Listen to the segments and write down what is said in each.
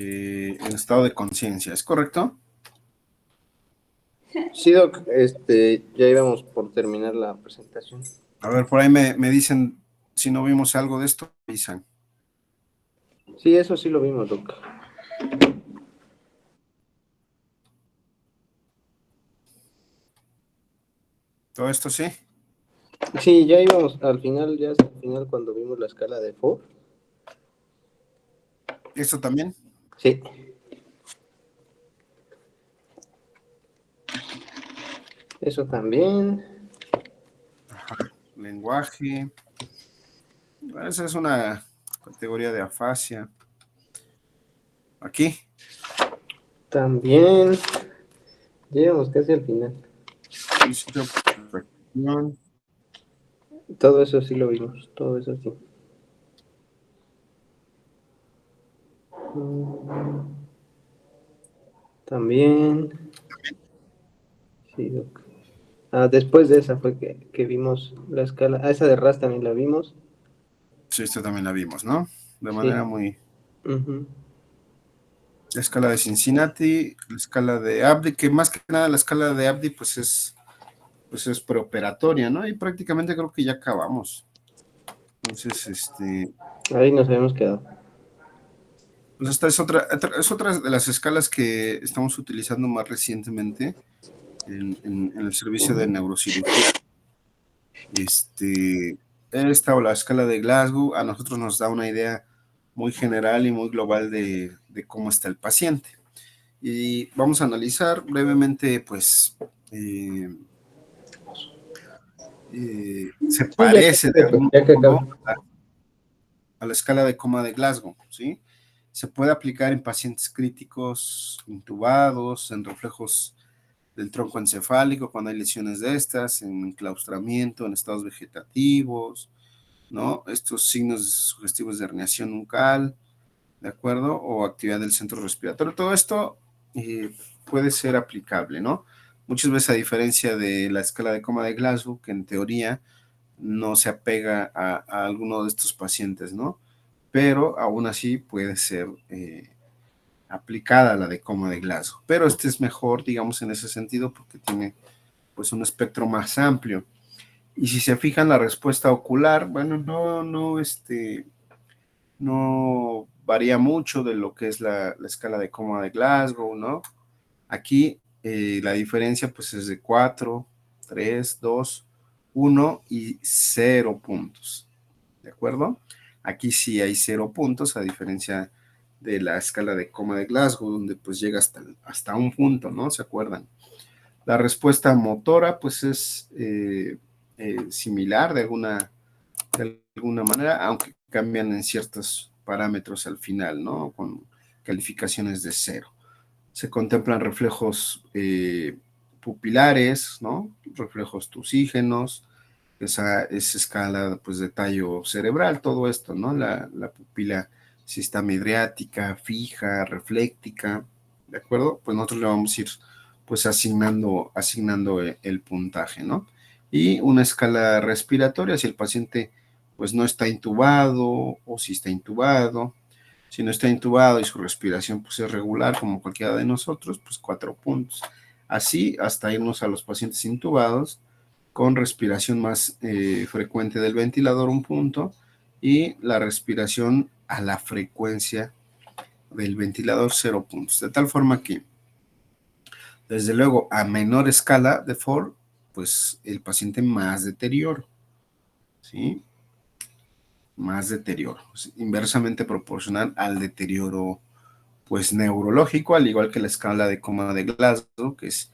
en estado de conciencia, ¿es correcto? Sí, Doc, ya íbamos por terminar la presentación. A ver, por ahí me dicen si no vimos algo de esto, avisan. Sí, eso sí lo vimos, Doc. Todo esto sí. Sí, ya íbamos al final, ya hasta el final cuando vimos la escala de Ford. Esto también. Sí, eso también. Ajá. Lenguaje. Esa es una categoría de afasia. Aquí. También. Ya íbamos casi al final. Principio de perfección. Todo eso sí lo vimos, todo eso sí. También. Sí, Doc. Después de esa fue que vimos la escala. Esa de Ras también la vimos. Sí, esto también la vimos, ¿no? De Sí. manera muy... Ujú. La escala de Cincinnati, la escala de Abdi, que más que nada la escala de Abdi pues es preoperatoria, ¿no? Y prácticamente creo que ya acabamos. Entonces, Ahí nos habíamos quedado. pues esta es otra de las escalas que estamos utilizando más recientemente en el servicio de neurocirugía. Esta o la escala de Glasgow a nosotros nos da una idea muy general y muy global de cómo está el paciente. Y vamos a analizar brevemente, pues, eh, se Sí, ya parece de que, algún ya que modo acaba. a la escala de coma de Glasgow, ¿sí? Se puede aplicar en pacientes críticos, intubados, en reflejos del tronco encefálico, cuando hay lesiones de estas, en enclaustramiento, en estados vegetativos, ¿no? Estos signos sugestivos de herniación nucal, ¿de acuerdo? O actividad del centro respiratorio. Todo esto puede ser aplicable, ¿no? Muchas veces, a diferencia de la escala de coma de Glasgow, que en teoría no se apega a alguno de estos pacientes, ¿no? Pero aún así puede ser aplicada la de coma de Glasgow. Pero este es mejor, digamos, en ese sentido, porque tiene pues un espectro más amplio. Y si se fijan la respuesta ocular, bueno, no varía mucho de lo que es la escala de coma de Glasgow, ¿no? Aquí la diferencia pues es de 4, 3, 2, 1 y 0 puntos, ¿de acuerdo? Aquí sí hay 0 puntos, a diferencia de la escala de coma de Glasgow, donde pues llega hasta un punto, ¿no? ¿Se acuerdan? La respuesta motora pues es similar de alguna manera, aunque cambian en ciertos parámetros al final, ¿no? Con calificaciones de 0. Se contemplan reflejos pupilares, ¿no? Reflejos tusígenos, esa escala pues, de tallo cerebral, todo esto, ¿no? La pupila si está midriática, fija, refléctica, ¿de acuerdo? Pues nosotros le vamos a ir pues asignando el puntaje, ¿no? Y una escala respiratoria, si el paciente pues no está intubado o si está intubado, si no está intubado y su respiración pues, es regular como cualquiera de nosotros, pues 4 puntos. Así hasta irnos a los pacientes intubados con respiración más frecuente del ventilador, un punto, y la respiración a la frecuencia del ventilador, 0 puntos. De tal forma que, desde luego, a menor escala de Ford, pues el paciente más deterioro, ¿sí? Más deterioro, pues, inversamente proporcional al deterioro pues neurológico, al igual que la escala de coma de Glasgow, que es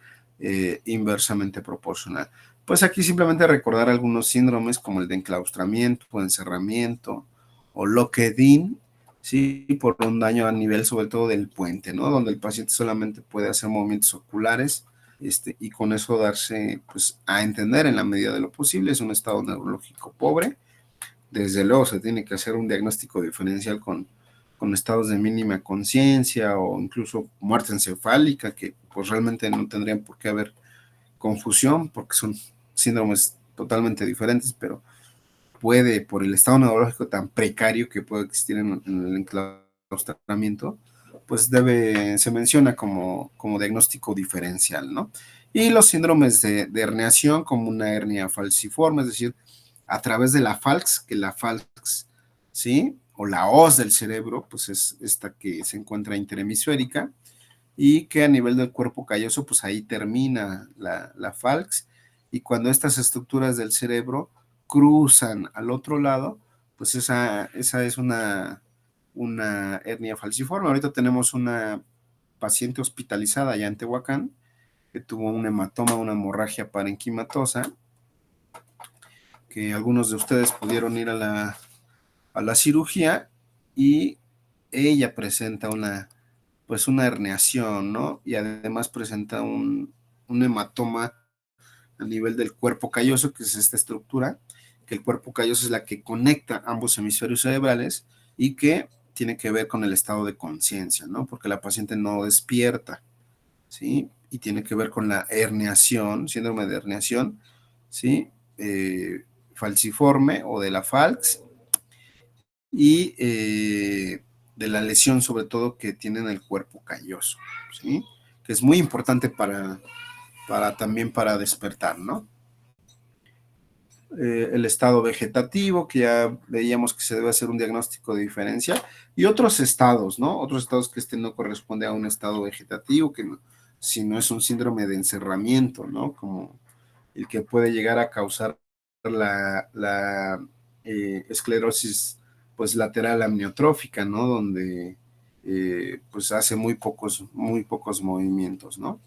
inversamente proporcional. Pues aquí simplemente recordar algunos síndromes como el de enclaustramiento o encerramiento o locked-in, ¿sí? Por un daño a nivel sobre todo del puente, ¿no? Donde el paciente solamente puede hacer movimientos oculares y con eso darse pues, a entender en la medida de lo posible. Es un estado neurológico pobre. Desde luego se tiene que hacer un diagnóstico diferencial con estados de mínima conciencia o incluso muerte encefálica, que pues realmente no tendrían por qué haber confusión porque son síndromes totalmente diferentes, pero puede, por el estado neurológico tan precario que puede existir en el enclaustramiento, pues se menciona como diagnóstico diferencial, ¿no? Y los síndromes de herniación, como una hernia falciforme, es decir, a través de la falx, que la falx, ¿sí? O la hoz del cerebro, pues es esta que se encuentra interhemisférica, y que a nivel del cuerpo calloso, pues ahí termina la falx, y cuando estas estructuras del cerebro cruzan al otro lado, pues esa es una hernia falciforme. Ahorita tenemos una paciente hospitalizada allá en Tehuacán, que tuvo un hematoma, una hemorragia parenquimatosa, que algunos de ustedes pudieron ir a la cirugía, y ella presenta pues una herniación, ¿no? Y además presenta un hematoma a nivel del cuerpo calloso, que es esta estructura, que el cuerpo calloso es la que conecta ambos hemisferios cerebrales y que tiene que ver con el estado de conciencia, ¿no? Porque la paciente no despierta, ¿sí? Y tiene que ver con la herniación, síndrome de herniación, ¿sí? Falciforme o de la falx, y de la lesión sobre todo que tiene en el cuerpo calloso, ¿sí? Que es muy importante también para despertar, ¿no? El estado vegetativo, que ya veíamos que se debe hacer un diagnóstico de diferencia, y otros estados, ¿no? Otros estados que no corresponde a un estado vegetativo, que no, si no es un síndrome de encerramiento, ¿no? Como el que puede llegar a causar la esclerosis pues lateral amniotrófica, ¿no? Donde pues hace muy pocos movimientos, ¿no?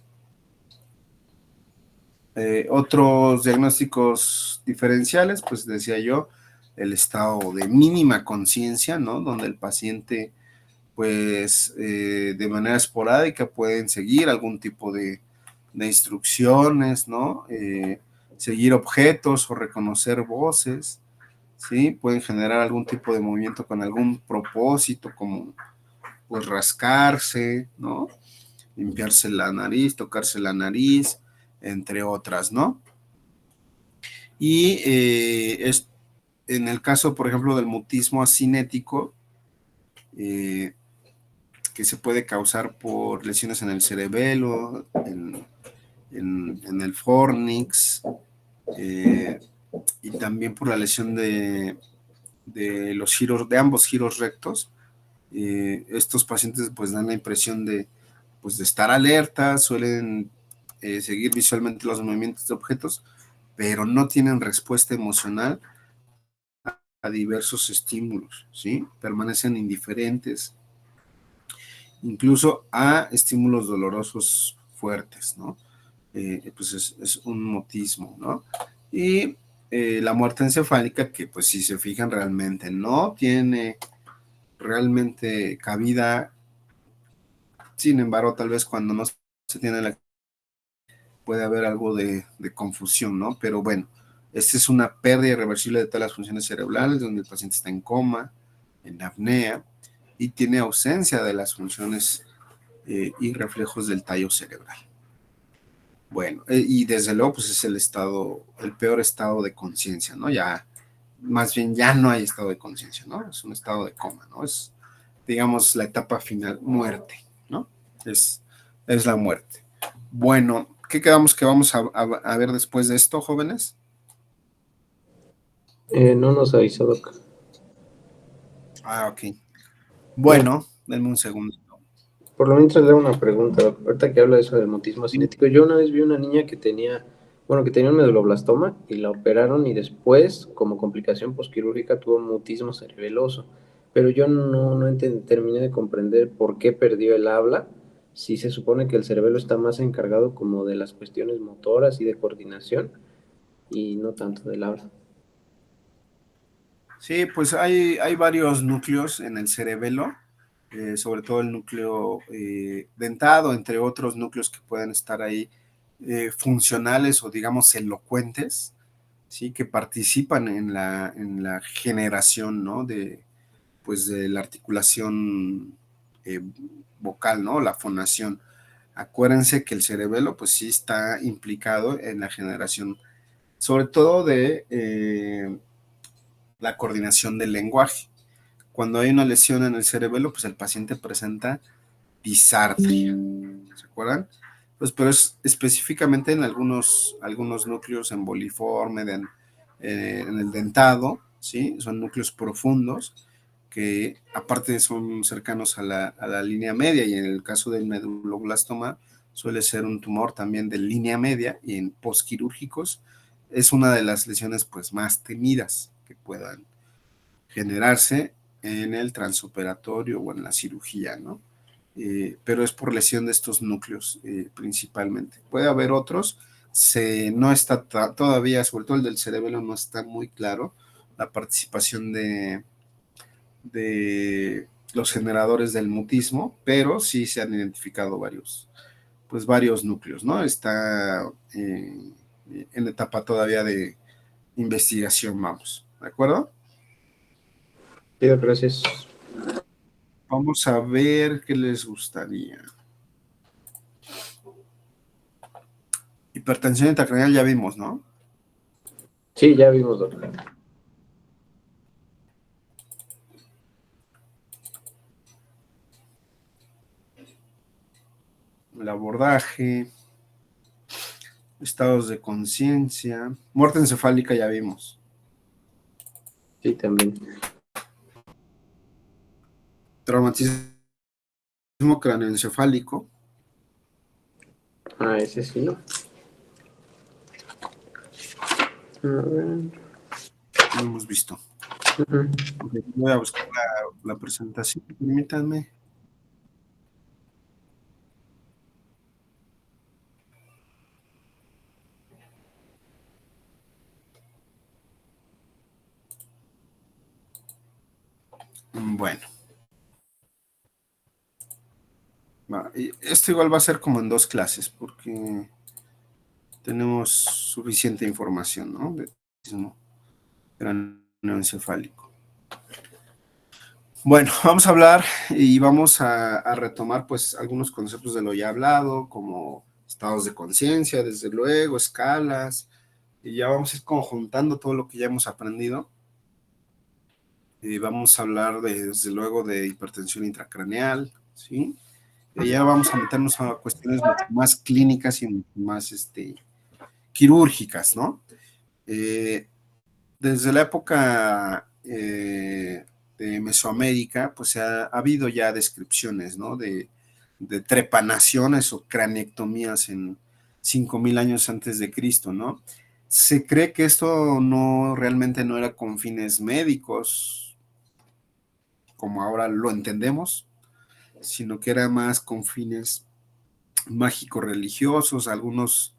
Otros diagnósticos diferenciales, pues decía yo, el estado de mínima conciencia, ¿no? Donde el paciente, pues, de manera esporádica pueden seguir algún tipo de instrucciones, ¿no? Seguir objetos o reconocer voces, ¿sí? Pueden generar algún tipo de movimiento con algún propósito, como, pues, rascarse, ¿no? Limpiarse la nariz, tocarse la nariz, entre otras, ¿no? Y en el caso, por ejemplo, del mutismo asinético, eh, que se puede causar por lesiones en el cerebelo, en el fornix, y también por la lesión de los giros, de ambos giros rectos. Estos pacientes pues dan la impresión pues, de estar alerta, suelen seguir visualmente los movimientos de objetos, pero no tienen respuesta emocional a diversos estímulos, ¿sí? Permanecen indiferentes, incluso a estímulos dolorosos fuertes, ¿no? Pues es un mutismo, ¿no? Y la muerte encefálica, que pues si se fijan realmente no tiene realmente cabida, sin embargo, tal vez cuando no se tiene puede haber algo de confusión, ¿no? Pero bueno, esta es una pérdida irreversible de todas las funciones cerebrales, donde el paciente está en coma, en apnea, y tiene ausencia de las funciones y reflejos del tallo cerebral. Bueno, y desde luego, pues es el peor estado de conciencia, ¿no? Ya, más bien ya no hay estado de conciencia, ¿no? Es un estado de coma, ¿no? Es, digamos, la etapa final, muerte, ¿no? Es la muerte. Bueno, ¿qué quedamos que vamos a ver después de esto, jóvenes? No nos avisó, Doc. Ah, ok. Bueno, Bueno, denme un segundo. por lo mientras le hago una pregunta, Doc. Ahorita que habla de eso del mutismo cinético, yo una vez vi una niña que tenía, bueno, que tenía un meduloblastoma y la operaron y después, como complicación posquirúrgica, tuvo mutismo cerebeloso. Pero yo no terminé de comprender por qué perdió el habla, si se supone que el cerebelo está más encargado como de las cuestiones motoras y de coordinación y no tanto del habla. Sí, pues hay varios núcleos en el cerebelo, sobre todo el núcleo dentado, entre otros núcleos que pueden estar ahí funcionales o digamos elocuentes, ¿sí? Que participan en la generación, ¿no? Pues de la articulación eh, vocal, ¿no? La fonación. Acuérdense que el cerebelo pues sí está implicado en la generación, sobre todo de la coordinación del lenguaje. Cuando hay una lesión en el cerebelo, pues el paciente presenta disartria. ¿Se acuerdan? Pues, pero es específicamente en algunos núcleos emboliforme, en el dentado, ¿sí? Son núcleos profundos que aparte son cercanos a la línea media, y en el caso del meduloblastoma suele ser un tumor también de línea media, y en postquirúrgicos es una de las lesiones pues más temidas que puedan generarse en el transoperatorio o en la cirugía, ¿no? Pero es por lesión de estos núcleos principalmente. Puede haber otros, no está todavía, sobre todo el del cerebelo, no está muy claro la participación de los generadores del mutismo, pero sí se han identificado varios núcleos, ¿no? Está en etapa todavía de investigación, vamos, ¿de acuerdo? Sí, gracias. Vamos a ver qué les gustaría. Hipertensión intracraneal ya vimos, ¿no? Sí, ya vimos, doctor. El abordaje, estados de conciencia, muerte encefálica ya vimos. Sí, también. Traumatismo cráneoencefálico. Ah, ese sí, ¿no? A ver. Lo hemos visto. Uh-huh. Okay, voy a buscar la presentación, permítanme. Bueno, esto igual va a ser como en 2 clases, porque tenemos suficiente información, ¿no? De cráneoencefálico. Bueno, vamos a hablar y vamos a retomar pues algunos conceptos de lo ya hablado, como estados de conciencia, desde luego, escalas, y ya vamos a ir conjuntando todo lo que ya hemos aprendido. Y vamos a hablar desde luego de hipertensión intracraneal, ¿sí? Y ya vamos a meternos a cuestiones mucho más clínicas y mucho más quirúrgicas, ¿no? Desde la época de Mesoamérica, pues ha habido ya descripciones, ¿no? De trepanaciones o craneectomías en 5000 años antes de Cristo, ¿no? Se cree que esto realmente no era con fines médicos, como ahora lo entendemos, sino que era más con fines mágico-religiosos. Algunos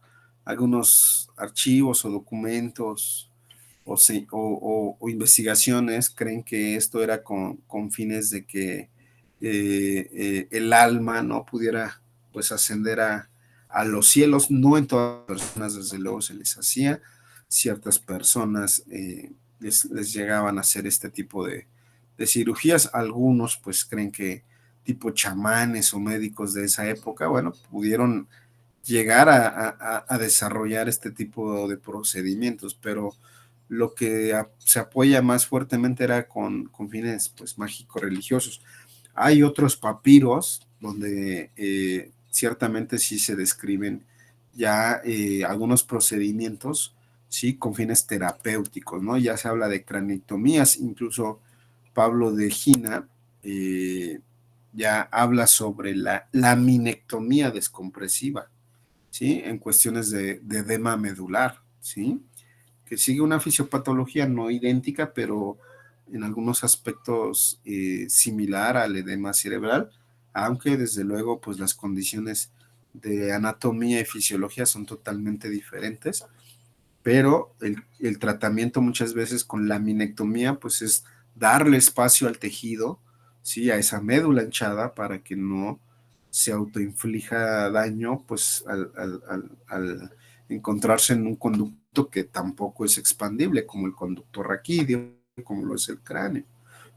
archivos o documentos o investigaciones creen que esto era con fines de que el alma no pudiera pues ascender a los cielos. No en todas las personas, desde luego, se les hacía. Ciertas personas les llegaban a hacer este tipo de cirugías. Algunos pues creen que tipo chamanes o médicos de esa época, bueno, pudieron llegar a desarrollar este tipo de procedimientos, pero lo que se apoya más fuertemente era con fines pues mágico-religiosos. Hay otros papiros donde ciertamente sí se describen ya algunos procedimientos, sí, con fines terapéuticos, ¿no? Ya se habla de craneectomías, incluso Pablo de Gina ya habla sobre la laminectomía descompresiva, ¿sí? En cuestiones de edema medular, ¿sí? Que sigue una fisiopatología no idéntica, pero en algunos aspectos similar al edema cerebral, aunque desde luego pues las condiciones de anatomía y fisiología son totalmente diferentes, pero el tratamiento muchas veces con laminectomía pues es darle espacio al tejido, ¿sí? A esa médula hinchada para que no se autoinflija daño pues al encontrarse en un conducto que tampoco es expandible, como el conducto raquídeo, como lo es el cráneo.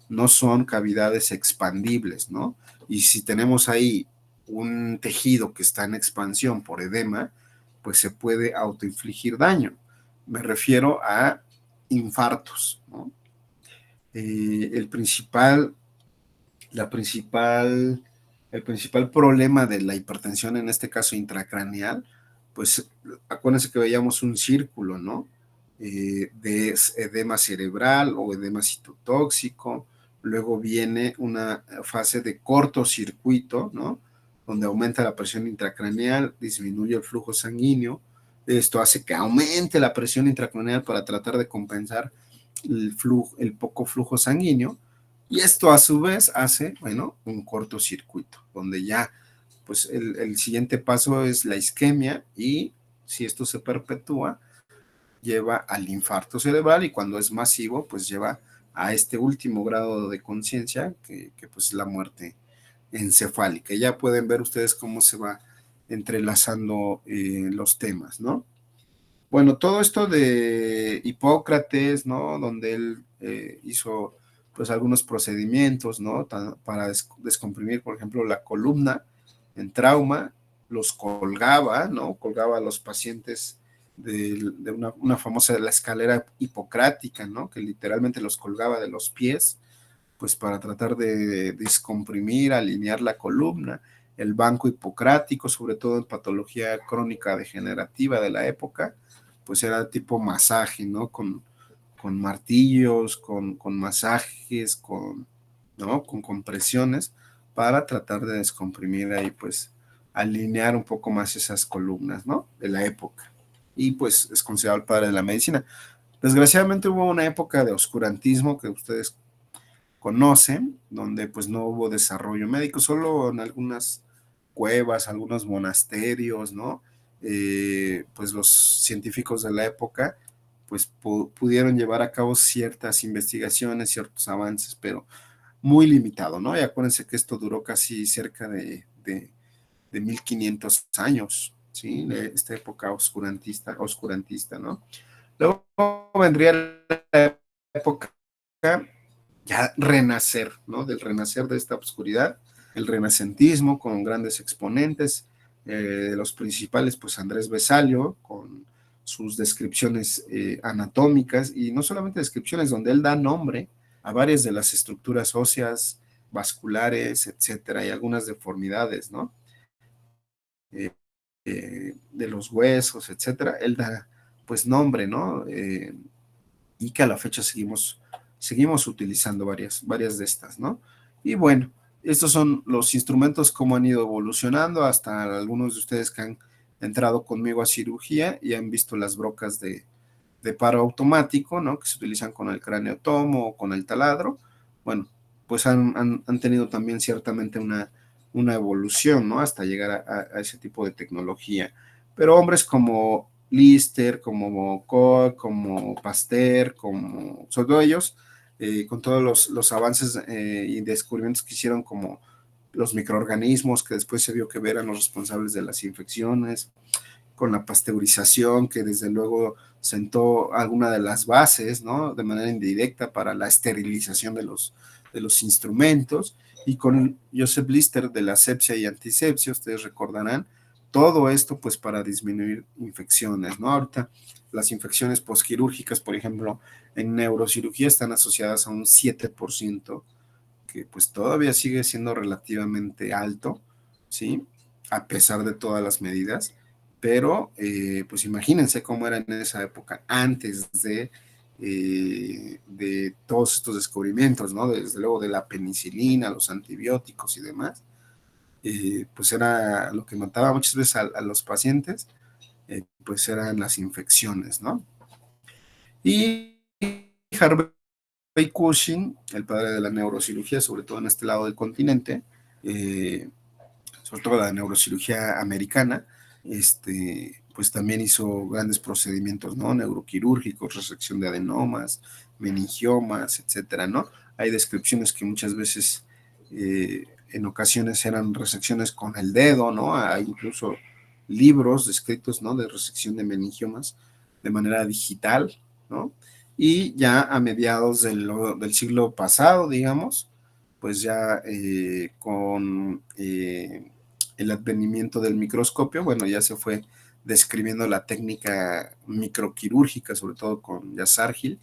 No son cavidades expandibles, ¿no? Y si tenemos ahí un tejido que está en expansión por edema, pues se puede autoinfligir daño. Me refiero a infartos, ¿no? La principal el principal problema de la hipertensión, en este caso intracraneal, pues acuérdense que veíamos un círculo, ¿no? De edema cerebral o edema citotóxico, luego viene una fase de cortocircuito, ¿no? Donde aumenta la presión intracraneal, disminuye el flujo sanguíneo, esto hace que aumente la presión intracraneal para tratar de compensar el poco flujo sanguíneo, y esto a su vez hace, bueno, un cortocircuito, donde ya, pues el siguiente paso es la isquemia, y si esto se perpetúa, lleva al infarto cerebral, y cuando es masivo, pues lleva a este último grado de conciencia, que pues es la muerte encefálica. Ya pueden ver ustedes cómo se va entrelazando los temas, ¿no? Bueno, todo esto de Hipócrates, ¿no? Donde él hizo pues algunos procedimientos, ¿no? Para descomprimir, por ejemplo, la columna en trauma, los colgaba, ¿no? Colgaba a los pacientes de una famosa, la escalera hipocrática, ¿no? Que literalmente los colgaba de los pies, pues para tratar de descomprimir, alinear la columna. El banco hipocrático, sobre todo en patología crónica degenerativa de la época, pues era tipo masaje, ¿no? Con martillos, con masajes, ¿no? Con compresiones, para tratar de descomprimir ahí, pues, alinear un poco más esas columnas, ¿no? De la época. Y pues es considerado el padre de la medicina. Desgraciadamente hubo una época de oscurantismo que ustedes conocen, donde pues no hubo desarrollo médico, solo en algunas cuevas, algunos monasterios, ¿no? Pues los científicos de la época pues pudieron llevar a cabo ciertas investigaciones, ciertos avances, pero muy limitado, ¿no? Y acuérdense que esto duró casi cerca de 1500 años, ¿sí? De esta época oscurantista, ¿no? Luego vendría la época ya renacer, ¿no? Del renacer de esta oscuridad, el renacentismo con grandes exponentes, los principales, pues Andrés Besalio, con sus descripciones anatómicas, y no solamente descripciones, donde él da nombre a varias de las estructuras óseas, vasculares, etcétera, y algunas deformidades, ¿no? De los huesos, etcétera, él da pues nombre, ¿no? Y que a la fecha seguimos utilizando varias de estas, ¿no? Y bueno, estos son los instrumentos, cómo han ido evolucionando hasta algunos de ustedes que han entrado conmigo a cirugía y han visto las brocas de paro automático, ¿no? Que se utilizan con el craneotomo o con el taladro. Bueno, pues han tenido también ciertamente una evolución, ¿no? Hasta llegar a ese tipo de tecnología. Pero hombres como Lister, como Koch, como Pasteur, como sobre todo ellos, con todos los avances y descubrimientos que hicieron, como los microorganismos que después se vio que eran los responsables de las infecciones, con la pasteurización, que desde luego sentó alguna de las bases, ¿no? De manera indirecta para la esterilización de los instrumentos, y con Joseph Lister de la asepsia y antisepsia, ustedes recordarán, todo esto pues para disminuir infecciones, ¿no? Ahorita las infecciones postquirúrgicas, por ejemplo, en neurocirugía están asociadas a un 7%, que pues todavía sigue siendo relativamente alto, ¿sí? A pesar de todas las medidas, pero pues imagínense cómo era en esa época, antes de todos estos descubrimientos, ¿no? Desde luego de la penicilina, los antibióticos y demás, pues era lo que mataba muchas veces a los pacientes, pues eran las infecciones, ¿no? Y Harvey Cushing, el padre de la neurocirugía, sobre todo en este lado del continente, eh, sobre todo la neurocirugía americana, pues también hizo grandes procedimientos, ¿no? Neuroquirúrgicos, resección de adenomas, meningiomas, etcétera, ¿no? Hay descripciones que muchas veces, en ocasiones, eran resecciones con el dedo, ¿no? Hay incluso libros descritos, ¿no? De resección de meningiomas de manera digital, ¿no? Y ya a mediados del siglo pasado, digamos, pues ya con el advenimiento del microscopio, bueno, ya se fue describiendo la técnica microquirúrgica, sobre todo con Yassar-Gil,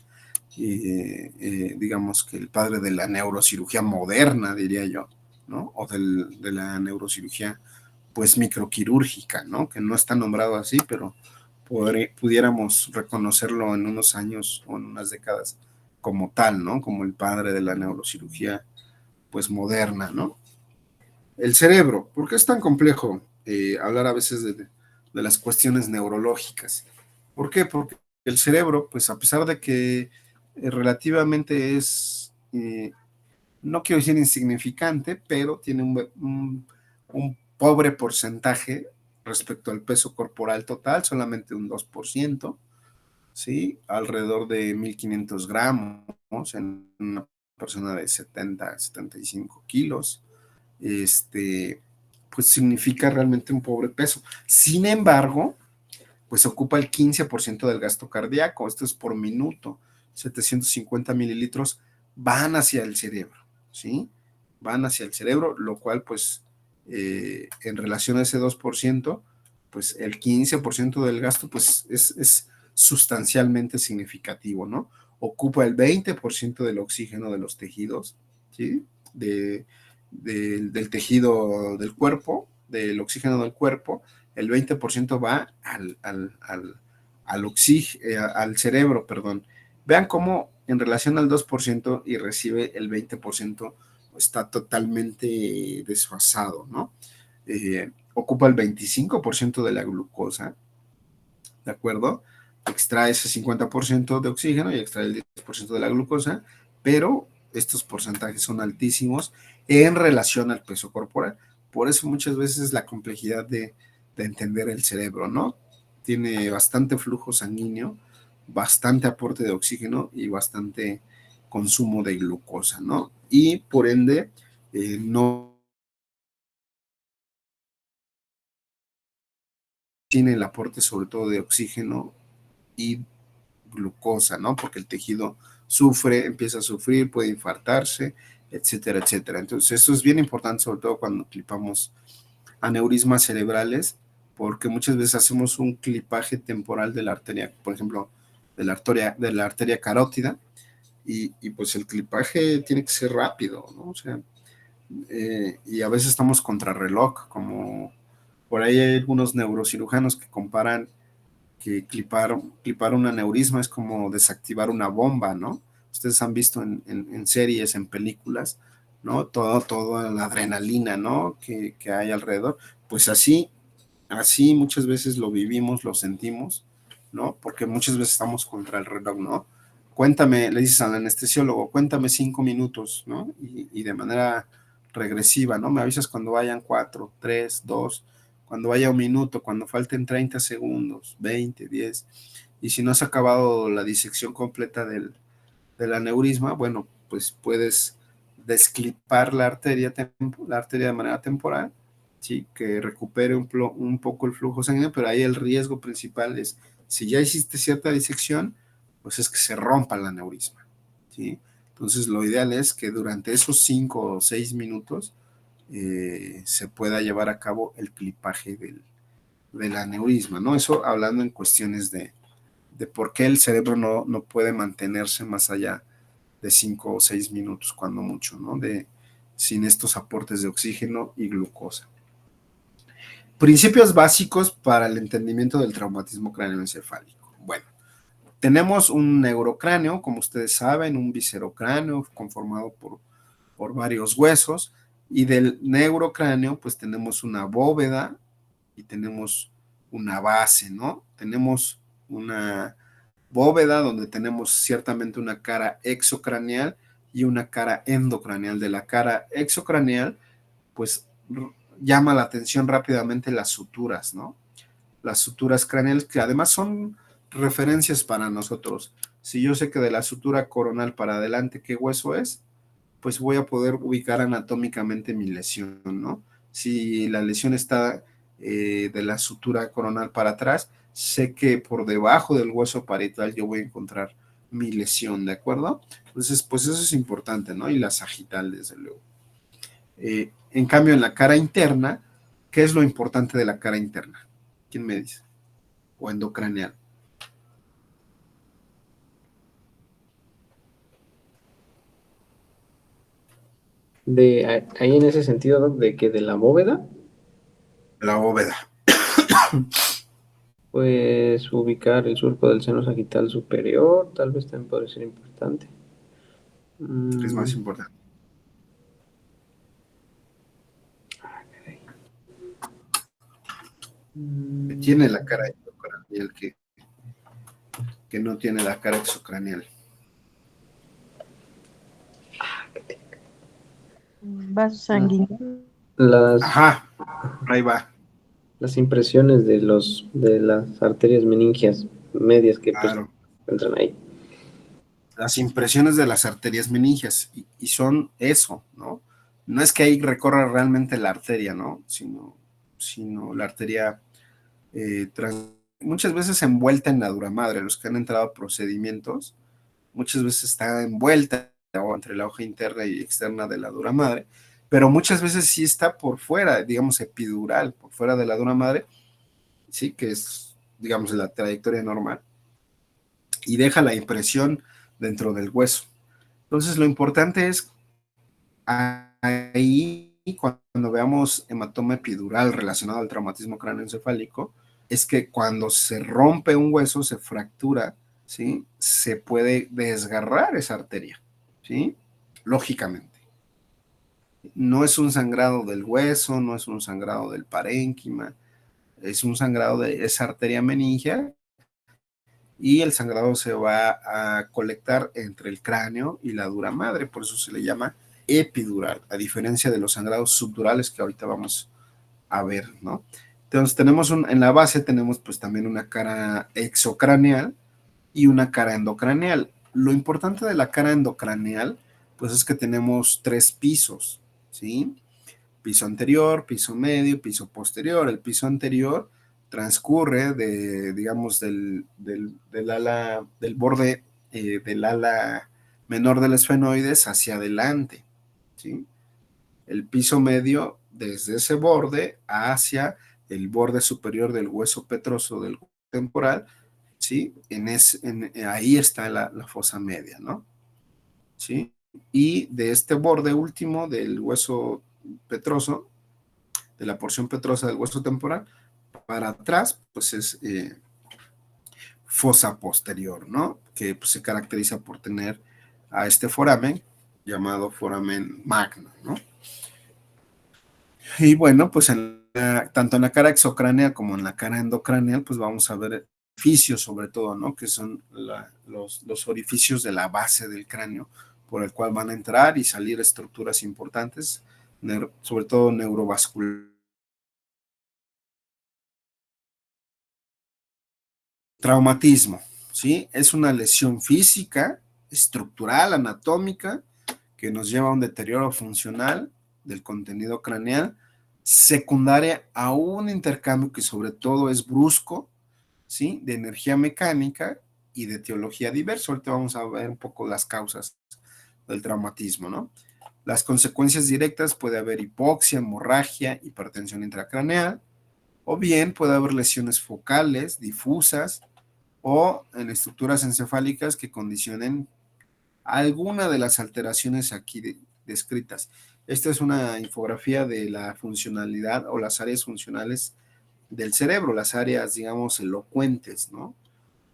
digamos que el padre de la neurocirugía moderna, diría yo. ¿no? O de la neurocirugía, pues microquirúrgica, ¿no? Que no está nombrado así, pero pudiéramos reconocerlo en unos años o en unas décadas como tal, ¿no? Como el padre de la neurocirugía, pues moderna, ¿no? El cerebro, ¿por qué es tan complejo hablar a veces de las cuestiones neurológicas? ¿Por qué? Porque el cerebro, pues a pesar de que relativamente es, no quiero decir insignificante, pero tiene un pobre porcentaje respecto al peso corporal total, solamente un 2%, ¿sí? Alrededor de 1.500 gramos en una persona de 75 kilos. Pues significa realmente un pobre peso. Sin embargo, pues ocupa el 15% del gasto cardíaco, esto es por minuto, 750 mililitros van hacia el cerebro, ¿sí? Van hacia el cerebro, lo cual pues en relación a ese 2%, pues el 15% del gasto pues es sustancialmente significativo, ¿no? Ocupa el 20% del oxígeno de los tejidos, ¿sí? Del tejido del cuerpo, del oxígeno del cuerpo, el 20% va al cerebro, perdón. Vean cómo en relación al 2% y recibe el 20% está totalmente desfasado, ¿no? Ocupa el 25% de la glucosa, ¿de acuerdo? Extrae ese 50% de oxígeno y extrae el 10% de la glucosa, pero estos porcentajes son altísimos en relación al peso corporal. Por eso muchas veces la complejidad de entender el cerebro, ¿no? Tiene bastante flujo sanguíneo, bastante aporte de oxígeno y bastante consumo de glucosa, ¿no? Y por ende, no tiene el aporte sobre todo de oxígeno y glucosa, ¿no? Porque el tejido sufre, empieza a sufrir, puede infartarse, etcétera, etcétera. Entonces, eso es bien importante, sobre todo cuando clipamos aneurismas cerebrales, porque muchas veces hacemos un clipaje temporal de la arteria, por ejemplo, de la arteria carótida, y pues el clipaje tiene que ser rápido, ¿no? O sea, y a veces estamos contra reloj, como por ahí hay algunos neurocirujanos que comparan que clipar un aneurisma es como desactivar una bomba, ¿no? Ustedes han visto en series, en películas, ¿no? Toda la adrenalina, ¿no? Que hay alrededor. Pues así muchas veces lo vivimos, lo sentimos, ¿no? Porque muchas veces estamos contra el reloj, ¿no? Cuéntame, le dices al anestesiólogo, cuéntame 5 minutos, ¿no? Y de manera regresiva, ¿no? Me avisas cuando vayan 4, 3, 2, cuando vaya un minuto, cuando falten 30 segundos, 20, 10. Y si no has acabado la disección completa del aneurisma, bueno, pues puedes desclipar la arteria de manera temporal, ¿sí? Que recupere un poco el flujo sanguíneo, pero ahí el riesgo principal es, si ya hiciste cierta disección, pues es que se rompa el aneurisma, ¿sí? Entonces lo ideal es que durante esos 5 o 6 minutos se pueda llevar a cabo el clipaje del aneurisma, ¿no? Eso hablando en cuestiones de por qué el cerebro no puede mantenerse más allá de 5 o 6 minutos, cuando mucho, ¿no? Sin estos aportes de oxígeno y glucosa. Principios básicos para el entendimiento del traumatismo cráneoencefálico. Bueno, tenemos un neurocráneo, como ustedes saben, un viscerocráneo conformado por varios huesos, y del neurocráneo pues tenemos una bóveda y tenemos una base, ¿no? Tenemos una bóveda donde tenemos ciertamente una cara exocraneal y una cara endocraneal. De la cara exocraneal, pues llama la atención rápidamente las suturas, ¿no? Las suturas craneales, que además son referencias para nosotros. Si yo sé que de la sutura coronal para adelante qué hueso es, pues voy a poder ubicar anatómicamente mi lesión, ¿no? Si la lesión está de la sutura coronal para atrás, sé que por debajo del hueso parietal yo voy a encontrar mi lesión, ¿de acuerdo? Entonces, pues eso es importante, ¿no? Y la sagital, desde luego. En cambio, en la cara interna, ¿qué es lo importante de la cara interna? ¿Quién me dice? O endocraneal. Ahí en ese sentido, Doc, de que de la bóveda, La bóveda. pues ubicar el surco del seno sagital superior, tal vez también podría ser importante. Es más Mm, importante. Tiene la cara endocranial que no tiene la cara exocranial. Vaso sanguíneo. las, Ajá, ahí va. las impresiones de las arterias meningias medias que pues Claro. entran ahí. Las impresiones de las arterias meningias y son eso, ¿no? No es que ahí recorra realmente la arteria, ¿no? Sino la arteria muchas veces envuelta en la dura madre. Los que han entrado a procedimientos, muchas veces está envuelta o entre la hoja interna y externa de la dura madre, pero muchas veces sí está por fuera, digamos epidural, por fuera de la dura madre, sí, que es, digamos, la trayectoria normal, y deja la impresión dentro del hueso. Entonces, lo importante es ahí, cuando veamos hematoma epidural relacionado al traumatismo cráneoencefálico, es que cuando se rompe un hueso, se fractura, ¿sí? Se puede desgarrar esa arteria, ¿sí? Lógicamente. No es un sangrado del hueso, no es un sangrado del parénquima, es un sangrado de esa arteria meningia y el sangrado se va a colectar entre el cráneo y la dura madre, por eso se le llama epidural, a diferencia de los sangrados subdurales que ahorita vamos a ver, ¿no? Entonces tenemos en la base tenemos pues también una cara exocraneal y una cara endocraneal. Lo importante de la cara endocraneal pues es que tenemos 3 pisos, ¿sí? Piso anterior, piso medio, piso posterior. El piso anterior transcurre digamos, del ala, del borde del ala menor del esfenoides hacia adelante, ¿sí? El piso medio desde ese borde hacia el borde superior del hueso petroso del temporal, ¿sí? Ahí está la fosa media, ¿no? ¿Sí? Y de este borde último del hueso petroso, de la porción petrosa del hueso temporal, para atrás, pues es fosa posterior, ¿no? Que pues, se caracteriza por tener a este foramen llamado foramen magno, ¿no? Y bueno, pues tanto en la cara exocránea como en la cara endocraneal, pues vamos a ver orificios sobre todo, ¿no? Que son los orificios de la base del cráneo, por el cual van a entrar y salir estructuras importantes, sobre todo neurovascular. Traumatismo, ¿sí? Es una lesión física, estructural, anatómica, que nos lleva a un deterioro funcional del contenido craneal, secundaria a un intercambio que sobre todo es brusco, ¿sí? De energía mecánica y de etiología diversa. Ahorita vamos a ver un poco las causas del traumatismo, ¿no? Las consecuencias directas puede haber hipoxia, hemorragia, hipertensión intracraneal, o bien puede haber lesiones focales, difusas, o en estructuras encefálicas que condicionen alguna de las alteraciones aquí descritas. Esta es una infografía de la funcionalidad o las áreas funcionales del cerebro, las áreas, digamos, elocuentes, ¿no?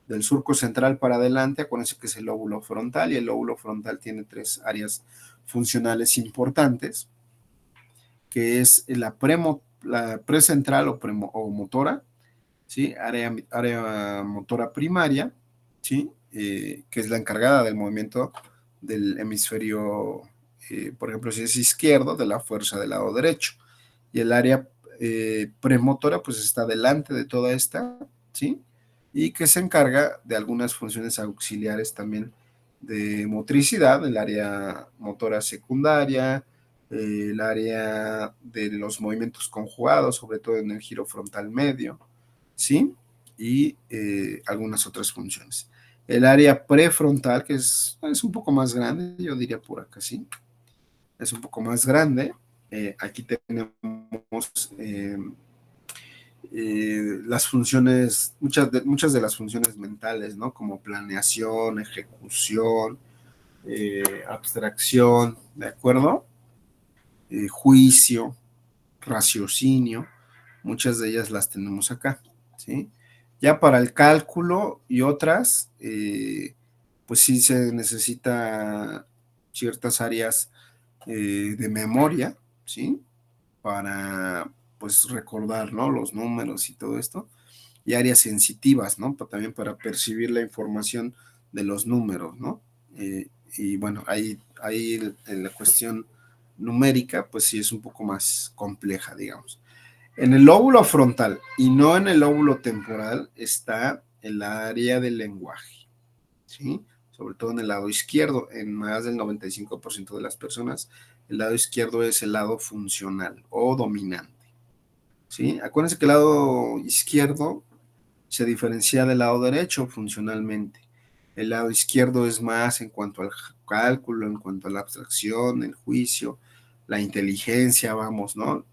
Del surco central para adelante, acuérdense que es el lóbulo frontal y el lóbulo frontal tiene 3 áreas funcionales importantes, que es la precentral o motora, ¿sí? Área motora primaria, ¿sí? Que es la encargada del movimiento del hemisferio, por ejemplo, si es izquierdo, de la fuerza del lado derecho. Y el área premotora, pues está delante de toda esta, ¿sí? Y que se encarga de algunas funciones auxiliares también de motricidad, el área motora secundaria, el área de los movimientos conjugados, sobre todo en el giro frontal medio, ¿sí? Y algunas otras funciones. El área prefrontal, que es un poco más grande, yo diría por acá, ¿sí? Es un poco más grande. Aquí tenemos eh, las funciones, muchas de las funciones mentales, ¿no? Como planeación, ejecución, abstracción, ¿de acuerdo? juicio, raciocinio, muchas de ellas las tenemos acá, ¿sí? Ya para el cálculo y otras, pues sí se necesita ciertas áreas de memoria, ¿sí? Para, pues, recordar, ¿no? Los números y todo esto, y áreas sensitivas, ¿no? También para percibir la información de los números, ¿no? Y bueno, ahí en la cuestión numérica, pues sí es un poco más compleja, digamos. En el lóbulo frontal y no en el lóbulo temporal está el área del lenguaje, ¿sí? Sobre todo en el lado izquierdo, en más del 95% de las personas, el lado izquierdo es el lado funcional o dominante, ¿sí? Acuérdense que el lado izquierdo se diferencia del lado derecho funcionalmente. El lado izquierdo es más en cuanto al cálculo, en cuanto a la abstracción, el juicio, la inteligencia, vamos, ¿no?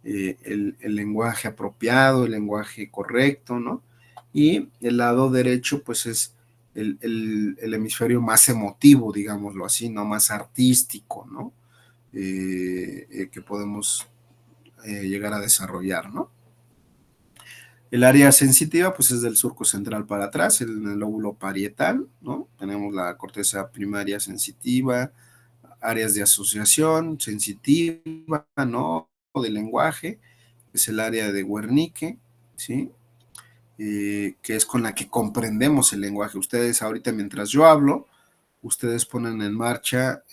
El lenguaje apropiado, el lenguaje correcto, ¿no? Y el lado derecho, pues es el hemisferio más emotivo, digámoslo así, ¿no? Más artístico, ¿no? Que podemos llegar a desarrollar, ¿no? El área sensitiva, pues es del surco central para atrás, en el lóbulo parietal, ¿no? Tenemos la corteza primaria sensitiva, áreas de asociación sensitiva, ¿no? O de lenguaje, es el área de Wernicke, ¿sí? Que es con la que comprendemos el lenguaje. Ustedes ahorita mientras yo hablo, ustedes ponen en marcha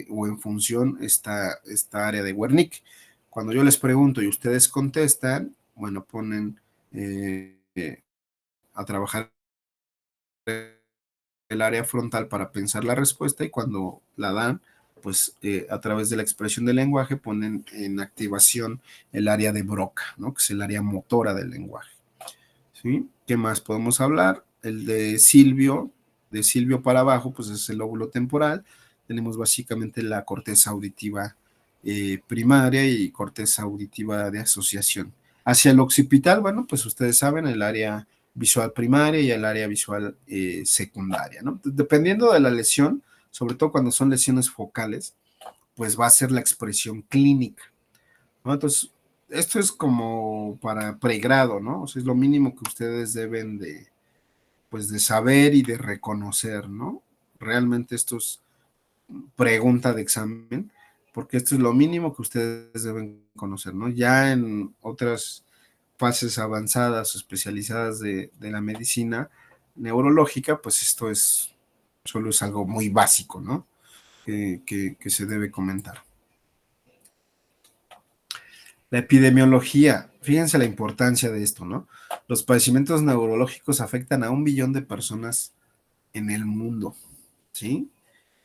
o en función esta área de Wernicke. Cuando yo les pregunto y ustedes contestan, bueno, ponen a trabajar el área frontal para pensar la respuesta y cuando la dan, pues a través de la expresión del lenguaje ponen en activación el área de Broca, ¿no? Que es el área motora del lenguaje, ¿sí? ¿Qué más podemos hablar? El de Silvio para abajo, pues es el lóbulo temporal. Tenemos básicamente la corteza auditiva primaria y corteza auditiva de asociación. Hacia el occipital, bueno, pues ustedes saben, el área visual primaria y el área visual secundaria, ¿no? Dependiendo de la lesión, sobre todo cuando son lesiones focales, pues va a ser la expresión clínica, ¿no? Entonces, esto es como para pregrado, ¿no? O sea, es lo mínimo que ustedes deben de, pues, de saber y de reconocer, ¿no? Realmente esto es pregunta de examen, porque esto es lo mínimo que ustedes deben conocer, ¿no? Ya en otras fases avanzadas o especializadas de la medicina neurológica, pues esto solo es algo muy básico, ¿no? Que se debe comentar. La epidemiología, fíjense la importancia de esto, ¿no? Los padecimientos neurológicos afectan a 1 billón de personas en el mundo, ¿sí?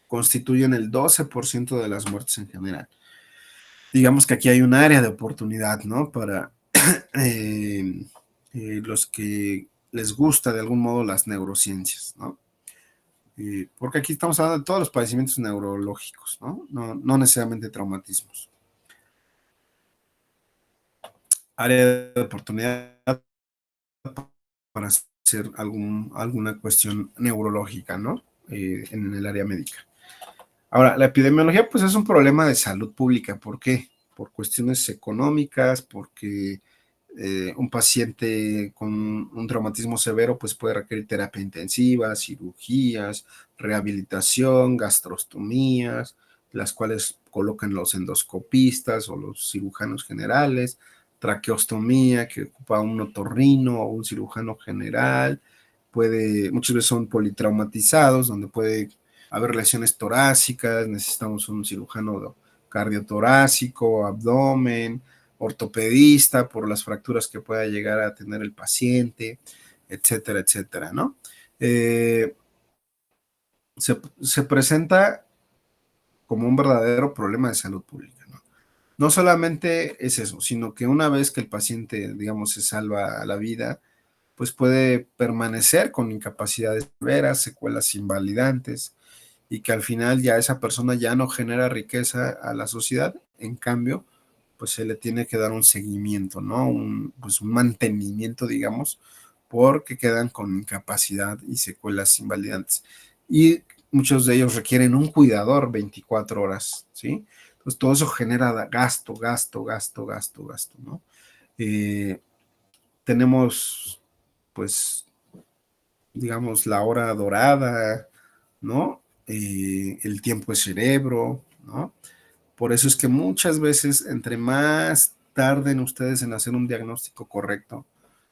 Constituyen el 12% de las muertes en general. Digamos que aquí hay un área de oportunidad, ¿no? Para los que les gusta de algún modo las neurociencias, ¿no? Porque aquí estamos hablando de todos los padecimientos neurológicos, ¿no? No necesariamente traumatismos. Área de oportunidad para hacer alguna cuestión neurológica, ¿no? En el área médica. Ahora, la epidemiología, pues es un problema de salud pública. ¿Por qué? Por cuestiones económicas, porque un paciente con un traumatismo severo, pues puede requerir terapia intensiva, cirugías, rehabilitación, gastrostomías, las cuales colocan los endoscopistas o los cirujanos generales, traqueostomía que ocupa un otorrino o un cirujano general, muchas veces son politraumatizados, donde puede haber lesiones torácicas, necesitamos un cirujano cardiotorácico, abdomen, ortopedista por las fracturas que pueda llegar a tener el paciente, etcétera, etcétera, ¿no? Se presenta como un verdadero problema de salud pública, ¿no? No solamente es eso, sino que una vez que el paciente, digamos, se salva la vida, pues puede permanecer con incapacidades severas, secuelas invalidantes, y que al final ya esa persona ya no genera riqueza a la sociedad, en cambio, pues se le tiene que dar un seguimiento, ¿no? Pues un mantenimiento, digamos, porque quedan con incapacidad y secuelas invalidantes. Y muchos de ellos requieren un cuidador 24 horas, ¿sí? Pues todo eso genera gasto, ¿no? Tenemos, pues, digamos, la hora dorada, ¿no? El tiempo es cerebro, ¿no? Por eso es que muchas veces, entre más tarden ustedes en hacer un diagnóstico correcto,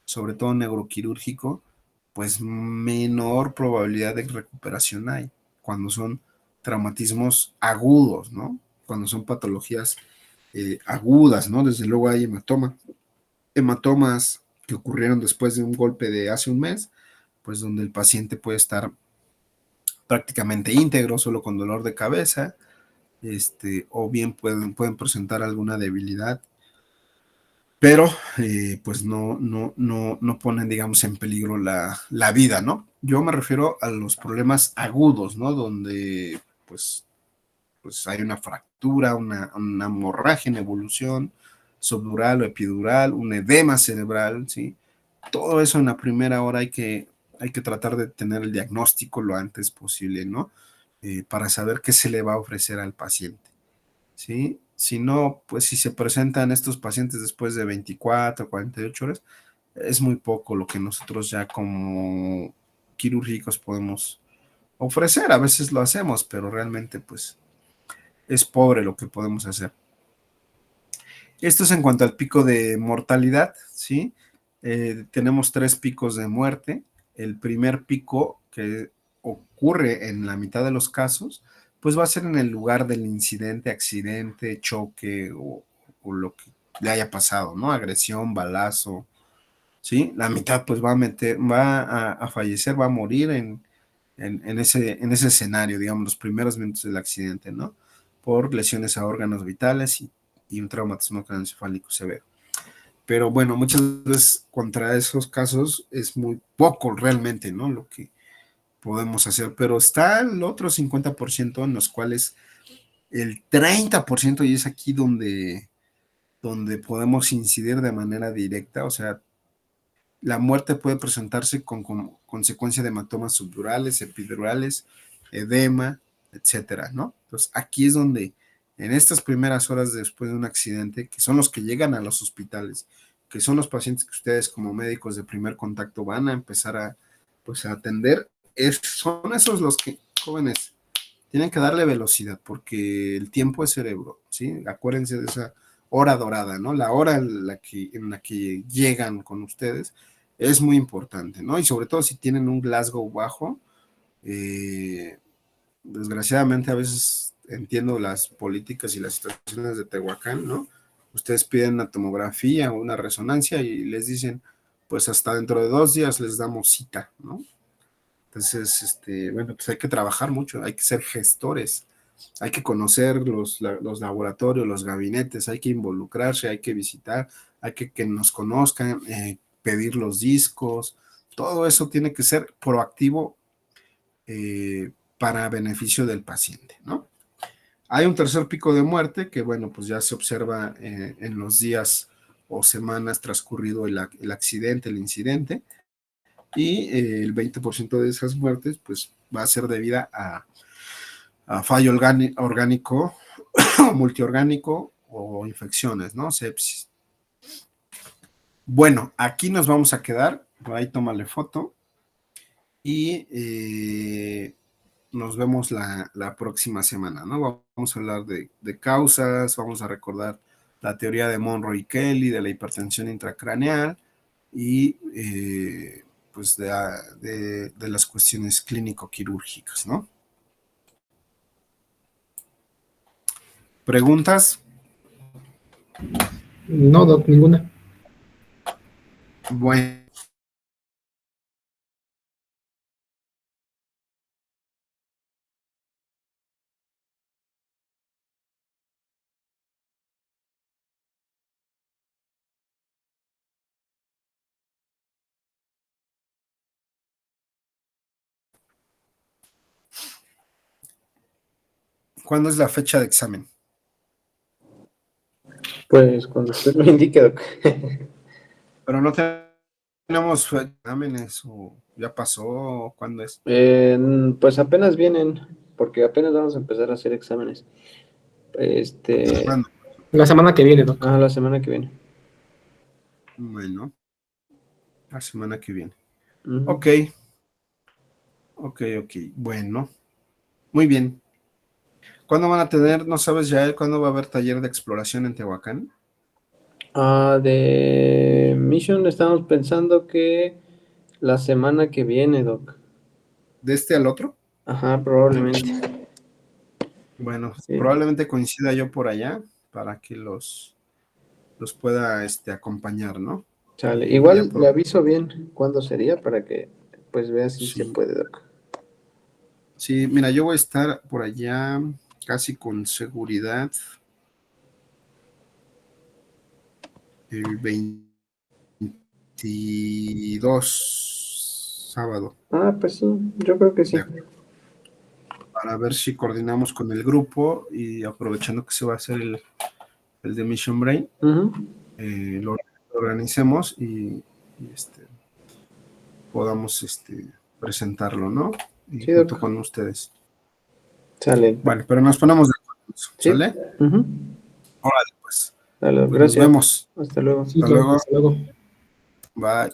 sobre todo neuroquirúrgico, pues menor probabilidad de recuperación hay cuando son traumatismos agudos, ¿no? Cuando son patologías agudas, ¿no? Desde luego hay hematomas que ocurrieron después de un golpe de hace un mes, pues donde el paciente puede estar prácticamente íntegro, solo con dolor de cabeza, o bien pueden presentar alguna debilidad, pero pues no ponen, digamos, en peligro la vida, ¿no? Yo me refiero a los problemas agudos, ¿no? Donde pues hay una fractura, una hemorragia en evolución subdural o epidural, un edema cerebral, ¿sí? Todo eso en la primera hora hay que tratar de tener el diagnóstico lo antes posible, ¿no? Para saber qué se le va a ofrecer al paciente, ¿sí? Si no, pues si se presentan estos pacientes después de 24, 48 horas, es muy poco lo que nosotros ya como quirúrgicos podemos ofrecer. A veces lo hacemos, pero realmente pues es pobre lo que podemos hacer. Esto es en cuanto al pico de mortalidad, ¿sí? Tenemos 3 picos de muerte. El primer pico que ocurre en la mitad de los casos, pues va a ser en el lugar del incidente, accidente, choque o lo que le haya pasado, ¿no? Agresión, balazo, ¿sí? La mitad pues va a fallecer, va a morir en ese escenario, digamos, los primeros minutos del accidente, ¿no? Por lesiones a órganos vitales y un traumatismo craneoencefálico severo. Pero bueno, muchas veces contra esos casos es muy poco realmente, ¿no? Lo que podemos hacer, pero está el otro 50% en los cuales el 30%, y es aquí donde podemos incidir de manera directa, o sea, la muerte puede presentarse con consecuencia de hematomas subdurales, epidurales, edema, etcétera, ¿no? Entonces, aquí es donde, en estas primeras horas después de un accidente, que son los que llegan a los hospitales, que son los pacientes que ustedes como médicos de primer contacto van a empezar pues, a atender, son esos los que, jóvenes, tienen que darle velocidad, porque el tiempo es cerebro, ¿sí? Acuérdense de esa hora dorada, ¿no? La hora en la que llegan con ustedes es muy importante, ¿no? Y sobre todo si tienen un Glasgow bajo, desgraciadamente a veces entiendo las políticas y las situaciones de Tehuacán, ¿no? Ustedes piden una tomografía o una resonancia y les dicen, pues hasta dentro de 2 días les damos cita, ¿no? Entonces, bueno, pues hay que trabajar mucho, hay que ser gestores, hay que conocer los laboratorios, los gabinetes, hay que involucrarse, hay que visitar, hay que nos conozcan, pedir los discos, todo eso tiene que ser proactivo para beneficio del paciente, ¿no? Hay un tercer pico de muerte que, bueno, pues ya se observa en los días o semanas transcurrido el accidente, el incidente, y el 20% de esas muertes, pues va a ser debida a fallo orgánico, multiorgánico o infecciones, ¿no? Sepsis. Bueno, aquí nos vamos a quedar, por ahí tómale foto y nos vemos la próxima semana, ¿no? Vamos a hablar de causas, vamos a recordar la teoría de Monroe y Kelly de la hipertensión intracraneal y pues de las cuestiones clínico-quirúrgicas, ¿no? ¿Preguntas? No, doc, ninguna. Bueno, ¿cuándo es la fecha de examen? Pues cuando usted lo indique, doc. Pero no tenemos exámenes o ya pasó, ¿cuándo es? Pues apenas vienen, porque apenas vamos a empezar a hacer exámenes. ¿Cuándo? La semana que viene, Doc. La semana que viene. Bueno, la semana que viene. Ujú. Ok. Bueno, muy bien. ¿Cuándo van a tener, no sabes ya, cuándo va a haber taller de exploración en Tehuacán? De Mission estamos pensando que la semana que viene, Doc. ¿De este al otro? Ajá, probablemente. Bueno, Sí. probablemente coincida yo por allá para que los pueda acompañar, ¿no? Chale. Y voy a Igual le probar. aviso bien cuándo sería para que pues vea si se Sí. puede, Doc. Sí, mira, yo voy a estar por allá casi con seguridad el 22 sábado, Pues sí, yo creo que sí. para ver si coordinamos con el grupo y aprovechando que se va a hacer el de Mission Brain, Ujú. lo organicemos y podamos presentarlo, ¿no? Y Sí, junto Doc. con ustedes. Sale. Vale, pero nos ponemos de acuerdo, Sí. ¿sale? Ujú. Órale, pues. Dale, Doc, Pues nos gracias. vemos. Hasta luego. Sí, Hasta Doc, luego. hasta luego. Bye.